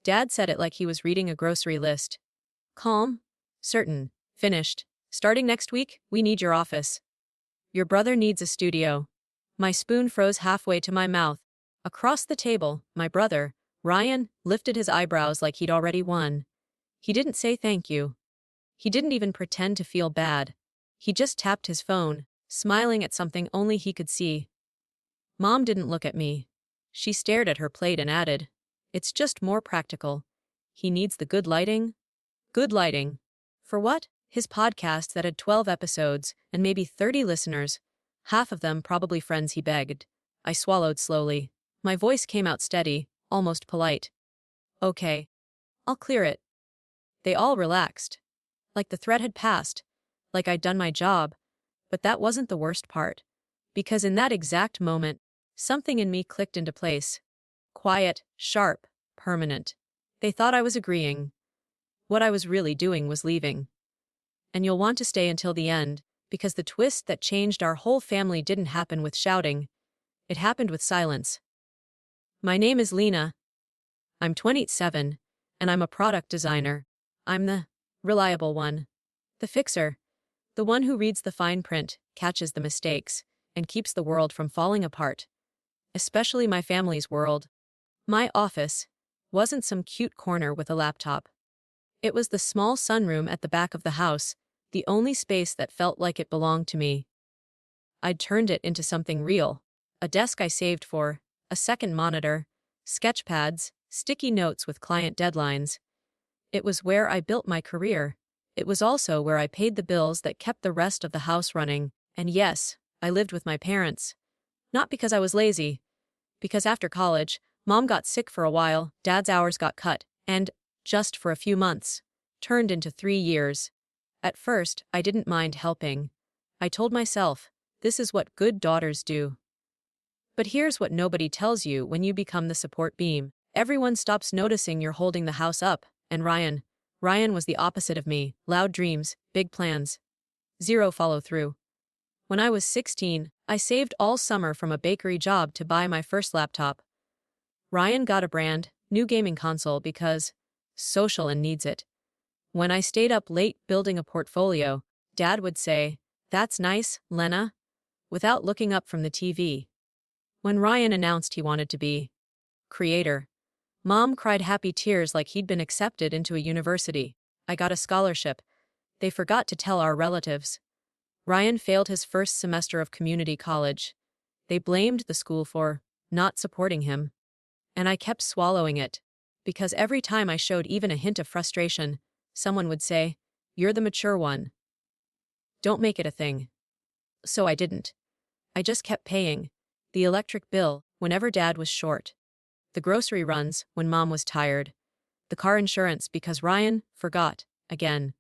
Dad said it like he was reading a grocery list. Calm, certain, finished. Starting next week, we need your office. Your brother needs a studio. My spoon froze halfway to my mouth. Across the table, my brother, Ryan, lifted his eyebrows like he'd already won. He didn't say thank you. He didn't even pretend to feel bad. He just tapped his phone, smiling at something only he could see. Mom didn't look at me. She stared at her plate and added, "It's just more practical. He needs the good lighting." Good lighting. For what? His podcast that had 12 episodes and maybe 30 listeners, half of them probably friends he begged. I swallowed slowly. My voice came out steady, almost polite. Okay. I'll clear it. They all relaxed. Like the threat had passed. Like I'd done my job. But that wasn't the worst part. Because in that exact moment, something in me clicked into place. Quiet, sharp, permanent. They thought I was agreeing. What I was really doing was leaving. And you'll want to stay until the end, because the twist that changed our whole family didn't happen with shouting. It happened with silence. My name is Lena. I'm 27, and I'm a product designer. I'm the reliable one. The fixer. The one who reads the fine print, catches the mistakes, and keeps the world from falling apart. Especially my family's world. My office wasn't some cute corner with a laptop. It was the small sunroom at the back of the house, the only space that felt like it belonged to me. I'd turned it into something real. A desk I saved for, a second monitor, sketch pads, sticky notes with client deadlines. It was where I built my career. It was also where I paid the bills that kept the rest of the house running. And yes, I lived with my parents. Not because I was lazy. Because after college, Mom got sick for a while, Dad's hours got cut, and, just for a few months, turned into 3 years. At first, I didn't mind helping. I told myself, this is what good daughters do. But here's what nobody tells you when you become the support beam. Everyone stops noticing you're holding the house up, and Ryan was the opposite of me. Loud dreams, big plans. Zero follow-through. When I was 16, I saved all summer from a bakery job to buy my first laptop. Ryan got a brand new gaming console because social and needs it. When I stayed up late building a portfolio, Dad would say, "That's nice, Lena," without looking up from the TV. When Ryan announced he wanted to be creator, Mom cried happy tears like he'd been accepted into a university. I got a scholarship. They forgot to tell our relatives. Ryan failed his first semester of community college. They blamed the school for not supporting him. And I kept swallowing it. Because every time I showed even a hint of frustration, someone would say, "You're the mature one. Don't make it a thing." So I didn't. I just kept paying. The electric bill, whenever Dad was short. The grocery runs, when Mom was tired. The car insurance because Ryan forgot, again.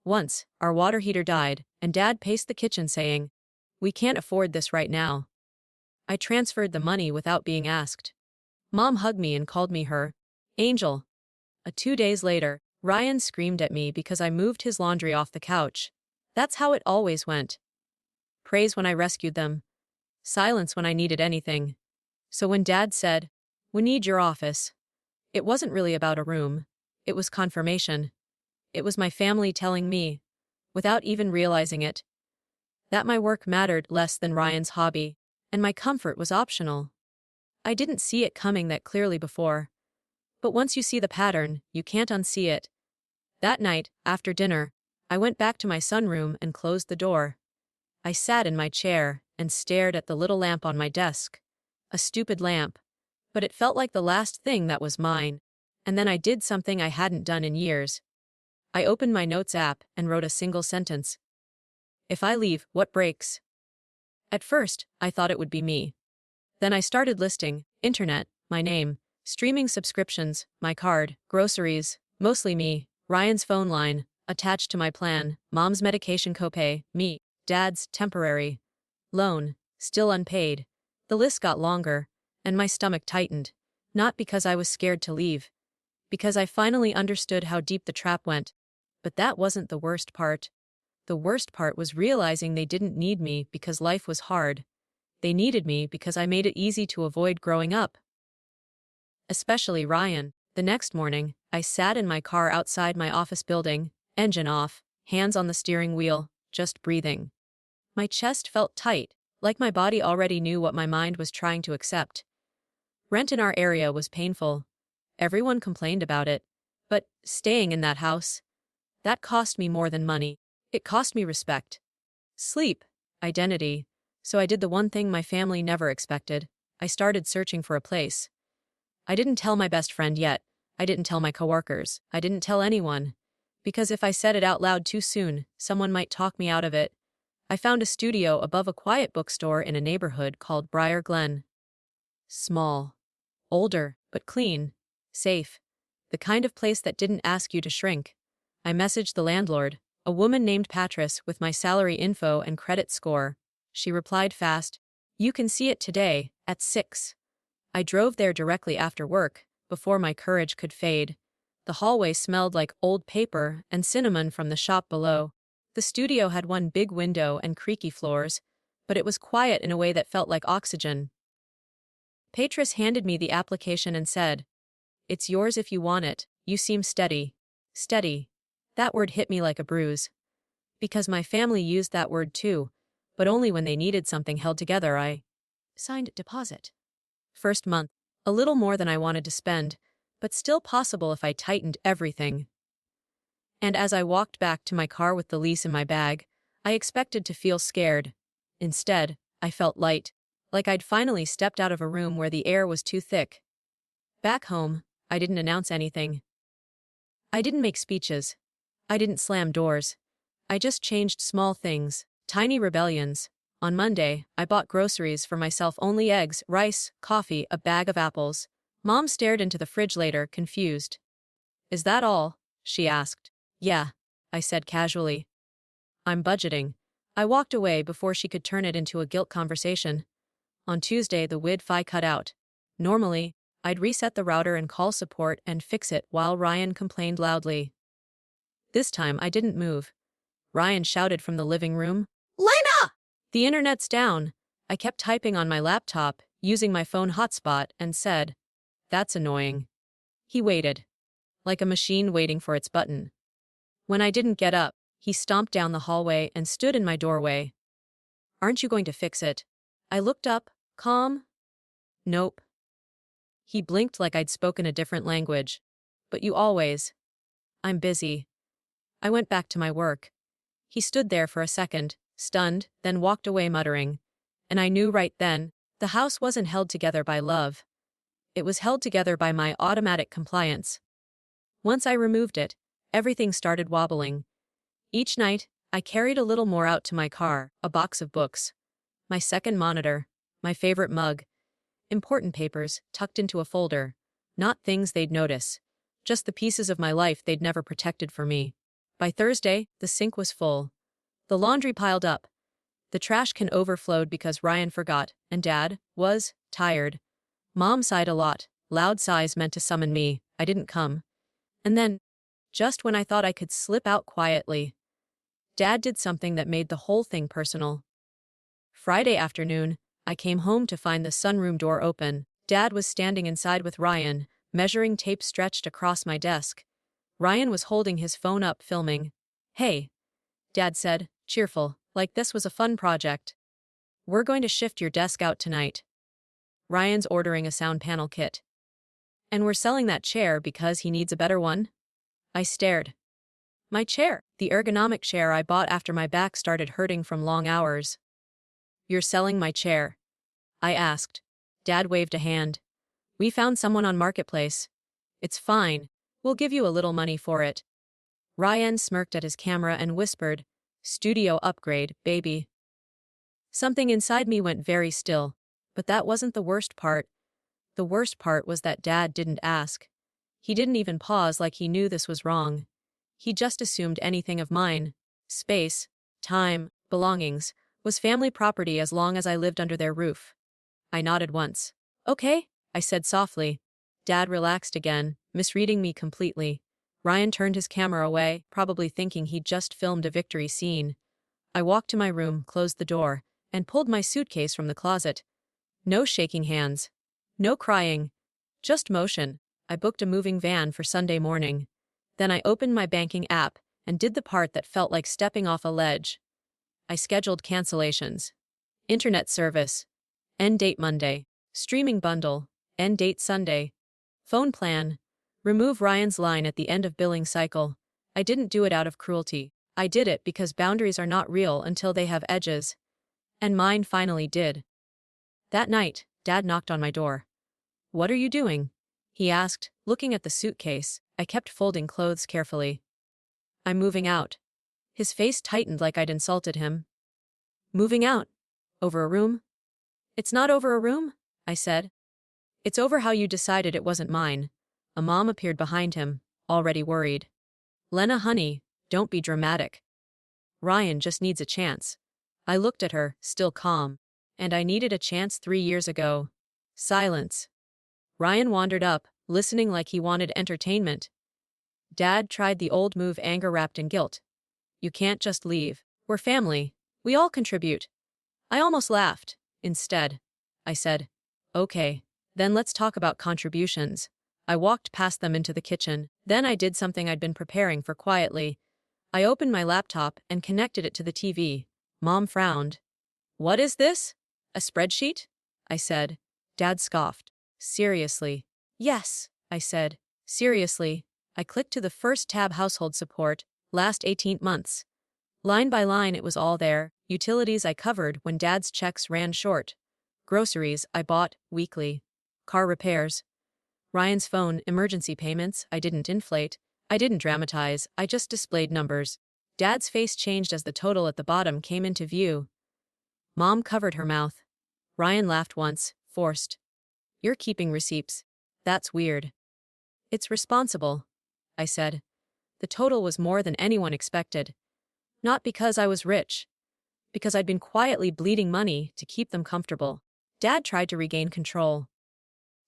Once, our water heater died, and Dad paced the kitchen saying, "We can't afford this right now." I transferred the money without being asked. Mom hugged me and called me her angel. 2 days later, Ryan screamed at me because I moved his laundry off the couch. That's how it always went. Praise when I rescued them. Silence when I needed anything. So when Dad said, "We need your office," it wasn't really about a room. It was confirmation. It was my family telling me, without even realizing it, that my work mattered less than Ryan's hobby, and my comfort was optional. I didn't see it coming that clearly before. But once you see the pattern, you can't unsee it. That night, after dinner, I went back to my sunroom and closed the door. I sat in my chair and stared at the little lamp on my desk. A stupid lamp. But it felt like the last thing that was mine. And then I did something I hadn't done in years. I opened my notes app and wrote a single sentence. If I leave, what breaks? At first, I thought it would be me. Then I started listing, internet, my name, streaming subscriptions, my card, groceries, mostly me, Ryan's phone line, attached to my plan, Mom's medication copay, me, Dad's temporary loan, still unpaid. The list got longer, and my stomach tightened, not because I was scared to leave, because I finally understood how deep the trap went. But that wasn't the worst part. The worst part was realizing they didn't need me because life was hard. They needed me because I made it easy to avoid growing up. Especially Ryan. The next morning, I sat in my car outside my office building, engine off, hands on the steering wheel, just breathing. My chest felt tight, like my body already knew what my mind was trying to accept. Rent in our area was painful. Everyone complained about it. But staying in that house, that cost me more than money. It cost me respect. Sleep. Identity. So I did the one thing my family never expected. I started searching for a place. I didn't tell my best friend yet. I didn't tell my coworkers. I didn't tell anyone. Because if I said it out loud too soon, someone might talk me out of it. I found a studio above a quiet bookstore in a neighborhood called Briar Glen. Small. Older, but clean. Safe. The kind of place that didn't ask you to shrink. I messaged the landlord, a woman named Patris, with my salary info and credit score. She replied fast, "You can see it today, at 6. I drove there directly after work, before my courage could fade. The hallway smelled like old paper and cinnamon from the shop below. The studio had one big window and creaky floors, but it was quiet in a way that felt like oxygen. Patris handed me the application and said, "It's yours if you want it. You seem steady." Steady. That word hit me like a bruise. Because my family used that word too, but only when they needed something held together. I signed deposit. First month, a little more than I wanted to spend, but still possible if I tightened everything. And as I walked back to my car with the lease in my bag, I expected to feel scared. Instead, I felt light, like I'd finally stepped out of a room where the air was too thick. Back home, I didn't announce anything. I didn't make speeches. I didn't slam doors. I just changed small things, tiny rebellions. On Monday, I bought groceries for myself: only eggs, rice, coffee, a bag of apples. Mom stared into the fridge later, confused. "Is that all?" she asked. "Yeah," I said casually. "I'm budgeting." I walked away before she could turn it into a guilt conversation. On Tuesday, the Wi-Fi cut out. Normally, I'd reset the router and call support and fix it while Ryan complained loudly. This time, I didn't move. Ryan shouted from the living room, "Lena! The internet's down." I kept typing on my laptop, using my phone hotspot, and said, "That's annoying." He waited. Like a machine waiting for its button. When I didn't get up, he stomped down the hallway and stood in my doorway. "Aren't you going to fix it?" I looked up, calm. "Nope." He blinked like I'd spoken a different language. "But you always." "I'm busy." I went back to my work. He stood there for a second, stunned, then walked away muttering. And I knew right then, the house wasn't held together by love. It was held together by my automatic compliance. Once I removed it, everything started wobbling. Each night, I carried a little more out to my car: a box of books, my second monitor, my favorite mug, important papers tucked into a folder, not things they'd notice, just the pieces of my life they'd never protected for me. By Thursday, the sink was full. The laundry piled up. The trash can overflowed because Ryan forgot, and Dad was tired. Mom sighed a lot. Loud sighs meant to summon me. I didn't come. And then, just when I thought I could slip out quietly, Dad did something that made the whole thing personal. Friday afternoon, I came home to find the sunroom door open. Dad was standing inside with Ryan, measuring tape stretched across my desk. Ryan was holding his phone up, filming. "Hey," Dad said, cheerful, like this was a fun project. "We're going to shift your desk out tonight. Ryan's ordering a sound panel kit. And we're selling that chair because he needs a better one." I stared. My chair, the ergonomic chair I bought after my back started hurting from long hours. "You're selling my chair?" I asked. Dad waved a hand. "We found someone on Marketplace. It's fine. We'll give you a little money for it." Ryan smirked at his camera and whispered, "Studio upgrade, baby." Something inside me went very still, but that wasn't the worst part. The worst part was that Dad didn't ask. He didn't even pause like he knew this was wrong. He just assumed anything of mine, space, time, belongings, was family property as long as I lived under their roof. I nodded once. "Okay," I said softly. Dad relaxed again, misreading me completely. Ryan turned his camera away, probably thinking he'd just filmed a victory scene. I walked to my room, closed the door, and pulled my suitcase from the closet. No shaking hands. No crying. Just motion. I booked a moving van for Sunday morning. Then I opened my banking app and did the part that felt like stepping off a ledge. I scheduled cancellations. Internet service. End date Monday. Streaming bundle. End date Sunday. Phone plan. Remove Ryan's line at the end of billing cycle. I didn't do it out of cruelty. I did it because boundaries are not real until they have edges. And mine finally did. That night, Dad knocked on my door. "What are you doing?" he asked, looking at the suitcase. I kept folding clothes carefully. "I'm moving out." His face tightened like I'd insulted him. "Moving out? Over a room?" "It's not over a room," I said. "It's over how you decided it wasn't mine." A mom appeared behind him, already worried. "Lena, honey, don't be dramatic. Ryan just needs a chance." I looked at her, still calm. "And I needed a chance 3 years ago." Silence. Ryan wandered up, listening like he wanted entertainment. Dad tried the old move, anger wrapped in guilt. "You can't just leave. We're family. We all contribute." I almost laughed. Instead, I said, "Okay, then let's talk about contributions." I walked past them into the kitchen. Then I did something I'd been preparing for quietly. I opened my laptop and connected it to the TV. Mom frowned. "What is this? A spreadsheet?" I said. Dad scoffed. "Seriously?" "Yes," I said. "Seriously." I clicked to the first tab, household support, last 18 months. Line by line it was all there. Utilities I covered when Dad's checks ran short. Groceries I bought weekly. Car repairs. Ryan's phone, emergency payments. I didn't inflate. I didn't dramatize. I just displayed numbers. Dad's face changed as the total at the bottom came into view. Mom covered her mouth. Ryan laughed once, forced. "You're keeping receipts. That's weird." "It's responsible," I said. The total was more than anyone expected. Not because I was rich. Because I'd been quietly bleeding money to keep them comfortable. Dad tried to regain control.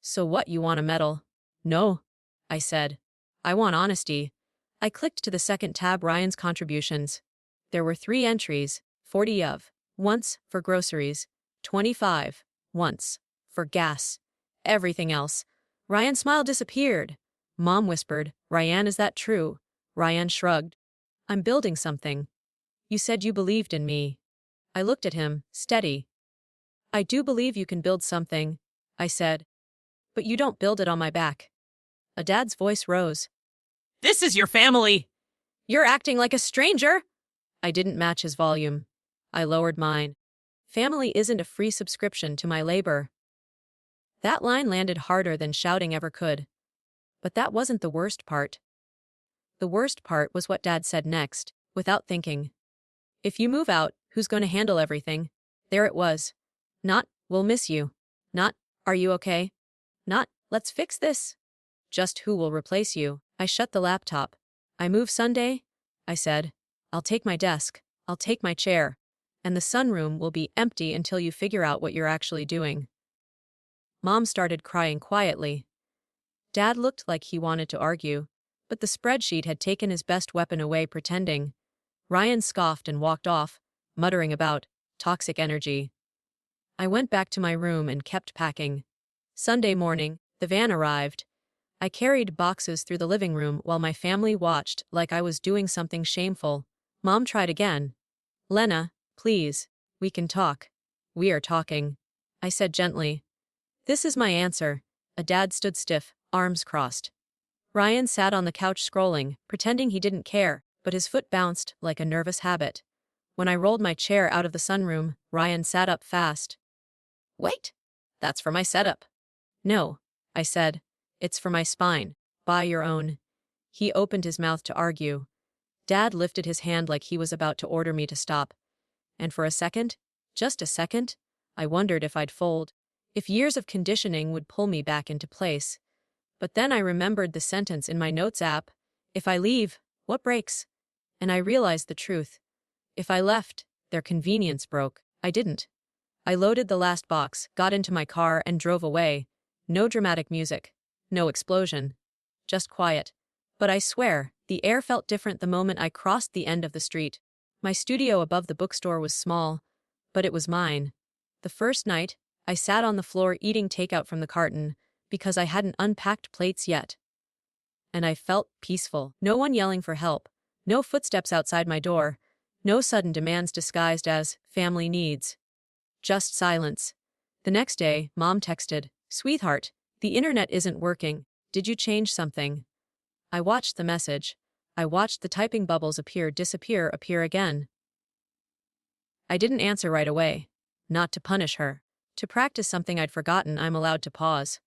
"So what, you want a medal?" "No," I said. "I want honesty." I clicked to the second tab, Ryan's contributions. There were 3 entries, 40 of, once, for groceries, 25, once, for gas. Everything else. Ryan's smile disappeared. Mom whispered, "Ryan, is that true?" Ryan shrugged. "I'm building something. You said you believed in me." I looked at him, steady. "I do believe you can build something," I said. "But you don't build it on my back." A dad's voice rose. "This is your family!" "You're acting like a stranger!" I didn't match his volume. I lowered mine. "Family isn't a free subscription to my labor." That line landed harder than shouting ever could. But that wasn't the worst part. The worst part was what Dad said next, without thinking. "If you move out, who's going to handle everything?" There it was. Not, "We'll miss you." Not, "Are you okay?" Not, "Let's fix this." Just, "Who will replace you?" I shut the laptop. "I move Sunday," I said. "I'll take my desk. I'll take my chair. And the sunroom will be empty until you figure out what you're actually doing." Mom started crying quietly. Dad looked like he wanted to argue, but the spreadsheet had taken his best weapon away, pretending. Ryan scoffed and walked off, muttering about toxic energy. I went back to my room and kept packing. Sunday morning, the van arrived. I carried boxes through the living room while my family watched like I was doing something shameful. Mom tried again. "Lena, please, we can talk." "We are talking," I said gently. "This is my answer." A dad stood stiff, arms crossed. Ryan sat on the couch scrolling, pretending he didn't care, but his foot bounced like a nervous habit. When I rolled my chair out of the sunroom, Ryan sat up fast. "Wait, that's for my setup." "No," I said. "It's for my spine. Buy your own." He opened his mouth to argue. Dad lifted his hand like he was about to order me to stop. And for a second, just a second, I wondered if I'd fold, if years of conditioning would pull me back into place. But then I remembered the sentence in my notes app, "If I leave, what breaks?" And I realized the truth. If I left, their convenience broke. I didn't. I loaded the last box, got into my car, and drove away. No dramatic music. No explosion. Just quiet. But I swear, the air felt different the moment I crossed the end of the street. My studio above the bookstore was small, but it was mine. The first night, I sat on the floor eating takeout from the carton, because I hadn't unpacked plates yet. And I felt peaceful. No one yelling for help. No footsteps outside my door. No sudden demands disguised as family needs. Just silence. The next day, Mom texted, "Sweetheart, the internet isn't working. Did you change something?" I watched the message. I watched the typing bubbles disappear, appear again. I didn't answer right away. Not to punish her. To practice something I'd forgotten. I'm allowed to pause.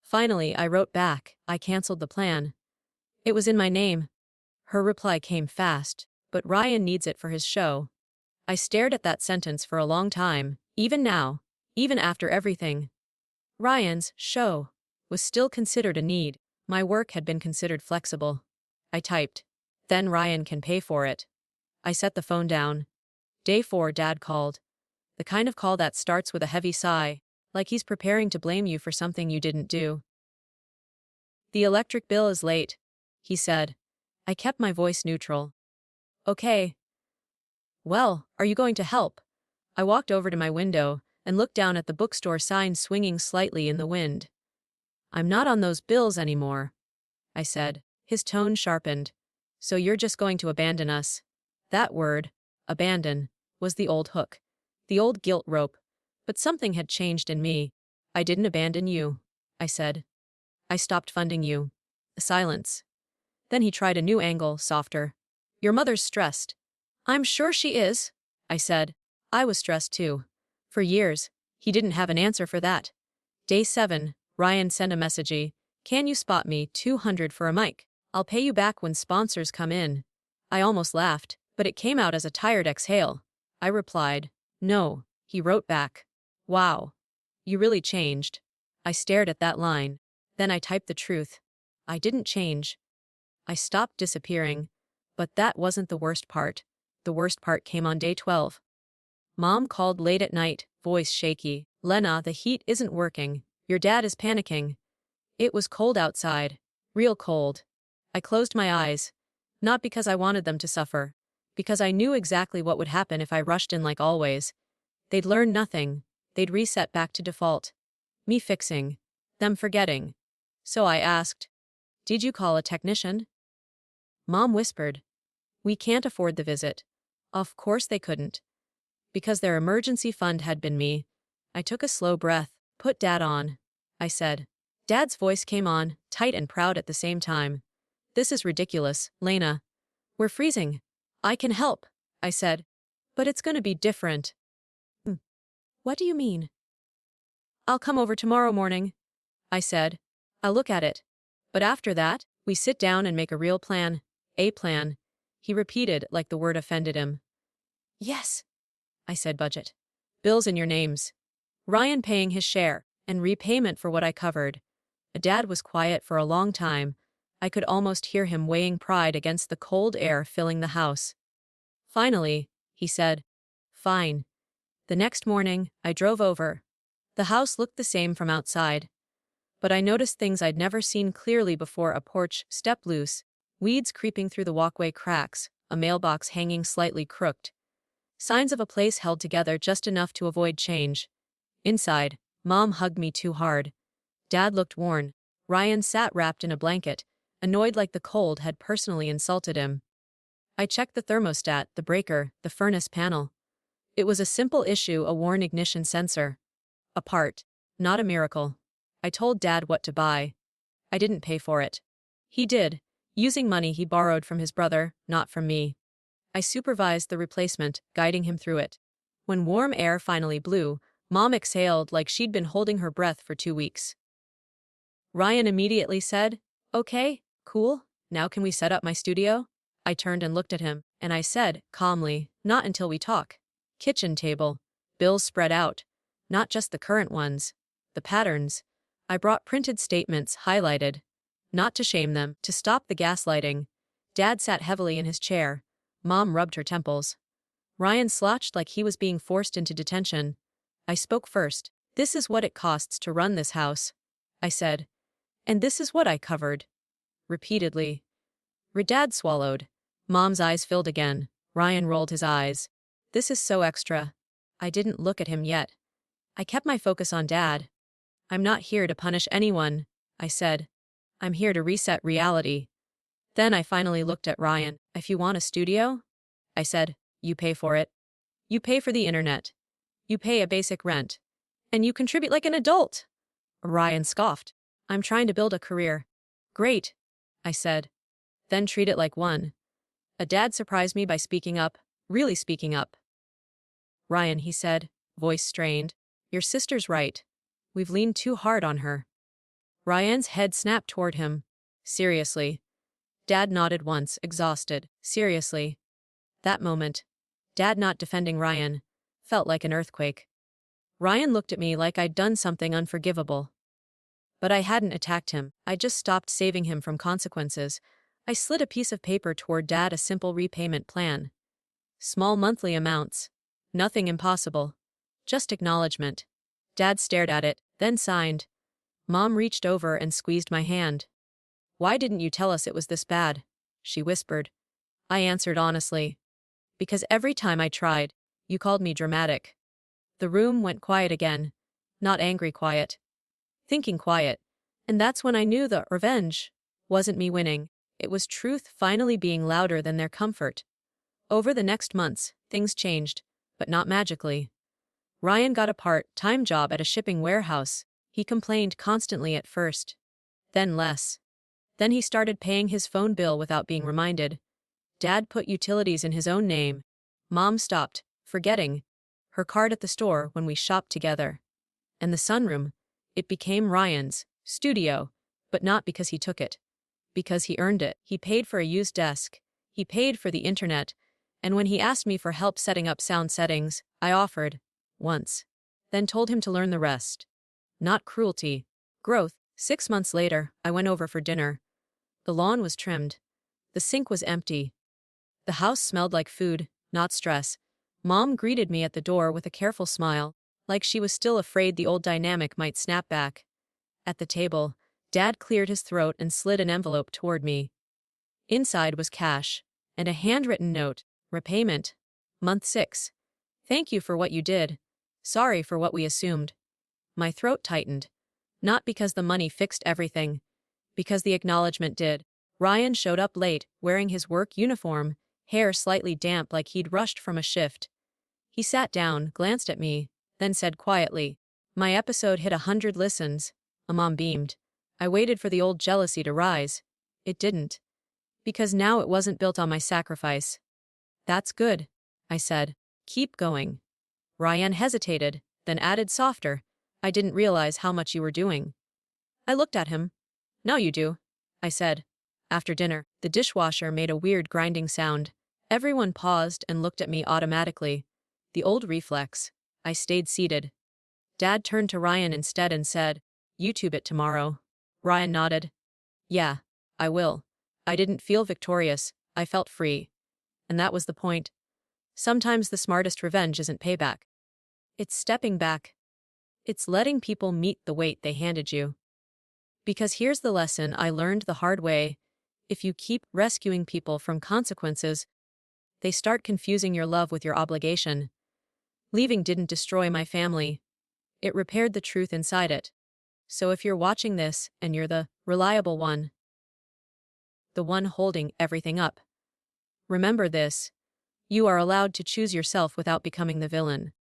Finally, I wrote back. I canceled the plan. It was in my name. Her reply came fast. "But Ryan needs it for his show." I stared at that sentence for a long time, even now, even after everything. Ryan's show was still considered a need. My work had been considered flexible. I typed, "Then Ryan can pay for it." I set the phone down. Day 4, Dad called. The kind of call that starts with a heavy sigh, like he's preparing to blame you for something you didn't do. "The electric bill is late," he said. I kept my voice neutral. "Okay. Well, are you going to help?" I walked over to my window and looked down at the bookstore sign swinging slightly in the wind. "I'm not on those bills anymore," I said. His tone sharpened. "So you're just going to abandon us?" That word, abandon, was the old hook, the old guilt rope. But something had changed in me. "I didn't abandon you," I said. "I stopped funding you." A silence. Then he tried a new angle, softer. "Your mother's stressed." "I'm sure she is," I said. I was stressed too. For years. He didn't have an answer for that. Day 7, Ryan sent a message. "Can you spot me 200 for a mic? I'll pay you back when sponsors come in." I almost laughed, but it came out as a tired exhale. I replied, "No." He wrote back, "Wow. You really changed." I stared at that line. Then I typed the truth. I didn't change. I stopped disappearing. But that wasn't the worst part. The worst part came on day 12. Mom called late at night, voice shaky. "Lena, the heat isn't working. Your dad is panicking." It was cold outside. Real cold. I closed my eyes. Not because I wanted them to suffer. Because I knew exactly what would happen if I rushed in like always. They'd learn nothing. They'd reset back to default. Me fixing. Them forgetting. So I asked, "Did you call a technician?" Mom whispered, "We can't afford the visit." Of course they couldn't. Because their emergency fund had been me. I took a slow breath. "Put Dad on," I said. Dad's voice came on, tight and proud at the same time. "This is ridiculous, Lena. We're freezing." "I can help," I said. "But it's gonna be different." "What do you mean?" "I'll come over tomorrow morning," I said. "I'll look at it. But after that, we sit down and make a real plan." "A plan," he repeated like the word offended him. "Yes," I said. "Budget. Bills in your names. Ryan paying his share, and repayment for what I covered." Dad was quiet for a long time. I could almost hear him weighing pride against the cold air filling the house. Finally, he said, "Fine." The next morning, I drove over. The house looked the same from outside. But I noticed things I'd never seen clearly before: a porch, step loose, weeds creeping through the walkway cracks, a mailbox hanging slightly crooked. Signs of a place held together just enough to avoid change. Inside, Mom hugged me too hard. Dad looked worn. Ryan sat wrapped in a blanket, annoyed like the cold had personally insulted him. I checked the thermostat, the breaker, the furnace panel. It was a simple issue: a worn ignition sensor. A part, not a miracle. I told Dad what to buy. I didn't pay for it. He did, using money he borrowed from his brother, not from me. I supervised the replacement, guiding him through it. When warm air finally blew, Mom exhaled like she'd been holding her breath for 2 weeks. Ryan immediately said, "Okay, cool, now can we set up my studio?" I turned and looked at him, and I said, calmly, "Not until we talk." Kitchen table. Bills spread out. Not just the current ones. The patterns. I brought printed statements, highlighted. Not to shame them, to stop the gaslighting. Dad sat heavily in his chair. Mom rubbed her temples. Ryan slouched like he was being forced into detention. I spoke first. "This is what it costs to run this house," I said. "And this is what I covered." Repeatedly. Dad swallowed. Mom's eyes filled again. Ryan rolled his eyes. "This is so extra." I didn't look at him yet. I kept my focus on Dad. I'm not here to punish anyone, I said. I'm here to reset reality. Then I finally looked at Ryan. If you want a studio, I said, you pay for it. You pay for the internet. You pay a basic rent. And you contribute like an adult. Ryan scoffed. I'm trying to build a career. Great, I said. Then treat it like one. A dad surprised me by speaking up, really speaking up. Ryan, he said, voice strained. Your sister's right. We've leaned too hard on her. Ryan's head snapped toward him. Seriously. Dad nodded once, exhausted. Seriously. That moment, Dad not defending Ryan, felt like an earthquake. Ryan looked at me like I'd done something unforgivable. But I hadn't attacked him. I just stopped saving him from consequences. I slid a piece of paper toward Dad, a simple repayment plan. Small monthly amounts. Nothing impossible. Just acknowledgement. Dad stared at it, then signed. Mom reached over and squeezed my hand. Why didn't you tell us it was this bad? She whispered. I answered honestly. Because every time I tried, you called me dramatic. The room went quiet again. Not angry quiet. Thinking quiet. And that's when I knew the revenge wasn't me winning. It was truth finally being louder than their comfort. Over the next months, things changed, but not magically. Ryan got a part-time job at a shipping warehouse. He complained constantly at first. Then less. Then he started paying his phone bill without being reminded. Dad put utilities in his own name. Mom stopped, forgetting her card at the store when we shopped together. And the sunroom, it became Ryan's studio, but not because he took it. Because he earned it. He paid for a used desk. He paid for the internet. And when he asked me for help setting up sound settings, I offered. Once. Then told him to learn the rest. Not cruelty. Growth. 6 months later, I went over for dinner. The lawn was trimmed. The sink was empty. The house smelled like food, not stress. Mom greeted me at the door with a careful smile, like she was still afraid the old dynamic might snap back. At the table, Dad cleared his throat and slid an envelope toward me. Inside was cash, and a handwritten note. Repayment. Month 6. Thank you for what you did. Sorry for what we assumed. My throat tightened. Not because the money fixed everything. Because the acknowledgement did. Ryan showed up late, wearing his work uniform, hair slightly damp like he'd rushed from a shift. He sat down, glanced at me, then said quietly, my episode hit 100 listens. Mom beamed. I waited for the old jealousy to rise. It didn't. Because now it wasn't built on my sacrifice. That's good, I said. Keep going. Ryan hesitated, then added softer. I didn't realize how much you were doing. I looked at him. Now you do, I said. After dinner, the dishwasher made a weird grinding sound. Everyone paused and looked at me automatically. The old reflex. I stayed seated. Dad turned to Ryan instead and said, YouTube it tomorrow. Ryan nodded. Yeah, I will. I didn't feel victorious, I felt free. And that was the point. Sometimes the smartest revenge isn't payback. It's stepping back. It's letting people meet the weight they handed you. Because here's the lesson I learned the hard way. If you keep rescuing people from consequences, they start confusing your love with your obligation. Leaving didn't destroy my family. It repaired the truth inside it. So if you're watching this and you're the reliable one, the one holding everything up, remember this. You are allowed to choose yourself without becoming the villain.